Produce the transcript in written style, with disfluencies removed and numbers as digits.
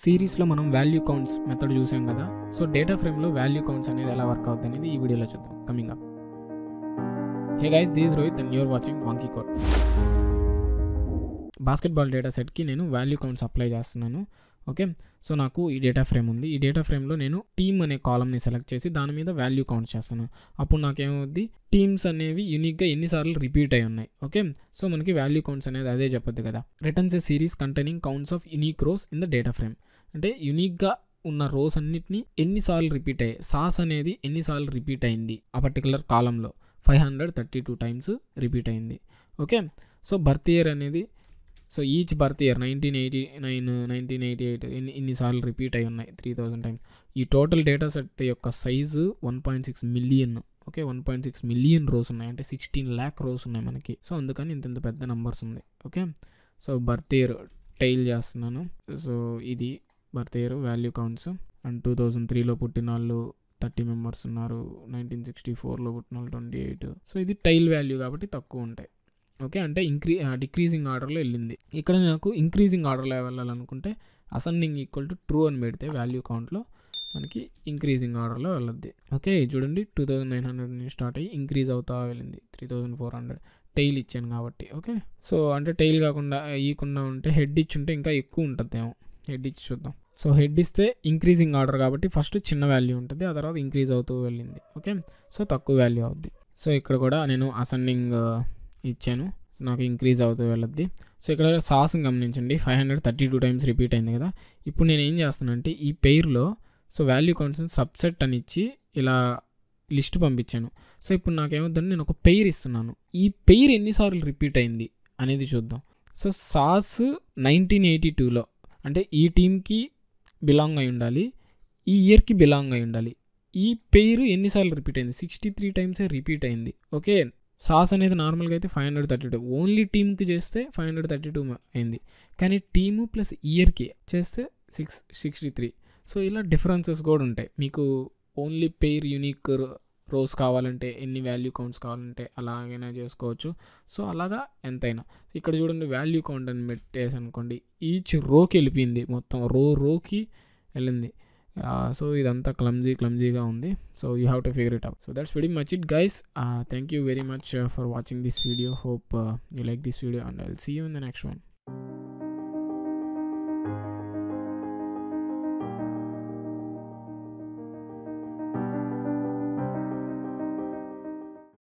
సిరీస్లో మనం value counts method చూసాం కదా. సో డేటా ఫ్రేమ్లో వాల్యూ కౌంట్స్ అనేది ఎలా వర్క్ అవుతుంది అనేది ఈ వీడియోలో చూద్దాం. Coming up. Hey guys, this is Rohit and you're watching wonky code. Basketball data సెట్కి నేను వాల్యూ కౌంట్స్ అప్లై చేస్తున్నాను. ఓకే, సో నాకు ఈ డేటా ఫ్రేమ్ ఉంది. ఈ డేటా ఫ్రేమ్లో నేను టీమ్ అనే కాలమ్ని సెలెక్ట్ చేసి దాని మీద వాల్యూ కౌంట్స్ చేస్తాను. అప్పుడు నాకేమవుద్ది, టీమ్స్ అనేవి యూనిక్గా ఎన్నిసార్లు రిపీట్ అయి ఉన్నాయి. ఓకే, సో మనకి వాల్యూ కౌంట్స్ అనేది అదే చెప్పొద్దు కదా. Returns A series containing counts of unique rows in the data frame. అంటే యూనిక్గా ఉన్న రోస్ అన్నిటిని ఎన్నిసార్లు రిపీట్ అయ్యాయి, సాస్ అనేది ఎన్నిసార్లు రిపీట్ అయింది ఆ పర్టికులర్ కాలంలో 532 టైమ్స్ రిపీట్ అయింది. ఓకే, సో బర్త్ ఇయర్ అనేది, సో ఈచ్ బర్త్ ఇయర్ 1989 1988 ఇన్నిసార్లు రిపీట్ అయి ఉన్నాయి 3000 టైమ్స్. ఈ టోటల్ డేటా సెట్ యొక్క size 1.6 million. Okay, 1.6 million rows ఉన్నాయి, అంటే 16 lakh రోస్ ఉన్నాయి మనకి. సో అందుకని ఇంత పెద్ద నెంబర్స్ ఉంది. Okay, so birth year tail చేస్తున్నాను. సో ఇది birth year value counts. And 2003లో పుట్టిన వాళ్ళు 30 మెంబర్స్ ఉన్నారు, 1964లో పుట్టిన వాళ్ళు 28. సో ఇది టైల్ వాల్యూ కాబట్టి తక్కువ ఉంటాయి. ఓకే, అంటే డిక్రీజింగ్ ఆర్డర్లో వెళ్ళింది. ఇక్కడ నాకు ఇంక్రీజింగ్ ఆర్డర్లో వెళ్ళాలనుకుంటే అసెండింగ్ ఈక్వల్ టు ట్రూ అని పెడితే వాల్యూ కౌంట్లో మనకి ఇంక్రీజింగ్ ఆర్డర్లో వెళ్ళద్ది. ఓకే, చూడండి 2900 నుంచి స్టార్ట్ అయ్యి ఇంక్రీజ్ అవుతా వెళ్ళింది 3400. టైల్ ఇచ్చాను కాబట్టి. ఓకే, సో అంటే టైల్ కాకుండా ఇవ్వకుండా ఉంటే హెడ్ ఇచ్చి ఉంటే ఇంకా ఎక్కువ ఉంటుందేమో. హెడ్ ఇచ్చి చూద్దాం. సో హెడ్ ఇస్తే ఇంక్రీజింగ్ ఆర్డర్ కాబట్టి ఫస్ట్ చిన్న వాల్యూ ఉంటుంది, ఆ తర్వాత ఇంక్రీజ్ అవుతూ వెళ్ళింది. ఓకే, సో తక్కువ వాల్యూ అవుద్ది. సో ఇక్కడ కూడా నేను అసెండింగ్ ఇచ్చాను, నాకు ఇంక్రీజ్ అవుతూ వెళ్ళద్ది. సో ఇక్కడ సాస్ని గమనించండి, 532 టైమ్స్ రిపీట్ అయింది కదా. ఇప్పుడు నేను ఏం చేస్తానంటే ఈ పెయిర్లో సో వాల్యూ కౌంట్స్ని సబ్సెట్ అని ఇచ్చి ఇలా లిస్ట్ పంపించాను. సో ఇప్పుడు నాకేమవుతుందంటే నేను ఒక పెయిర్ ఇస్తున్నాను. ఈ పెయిర్ ఎన్నిసార్లు రిపీట్ అయింది అనేది చూద్దాం. సో సాస్ 1982లో అంటే ఈ టీమ్కి బిలాంగ్ అయి ఉండాలి, ఈ ఇయర్కి బిలాంగ్ అయి ఉండాలి. ఈ పెయిర్ ఎన్నిసార్లు రిపీట్ అయింది, 63 టైమ్సే రిపీట్ అయింది. ఓకే, సాస్ అనేది నార్మల్గా అయితే 532, ఓన్లీ టీమ్కి చేస్తే 532 అయింది, కానీ టీము ప్లస్ ఇయర్కి చేస్తే 63. సో ఇలా డిఫరెన్సెస్ కూడా ఉంటాయి. మీకు ఓన్లీ పెయిర్ యూనిక్ రోస్ కావాలంటే, ఎన్ని వాల్యూ కౌంట్స్ కావాలంటే అలాగైనా చేసుకోవచ్చు. సో అలాగా ఎంతైనా. ఇక్కడ చూడండి వాల్యూ కౌంట్ అని పెట్టేసి అనుకోండి, ఈచ్ రోకి వెళ్ళిపోయింది, మొత్తం రోకి వెళ్ళింది. సో ఇదంతా క్లమ్జీగా ఉంది. So you have to figure it out. So that's very much it guys. Thank you very much for watching this video. Hope you like this video and I'll see you in the next one.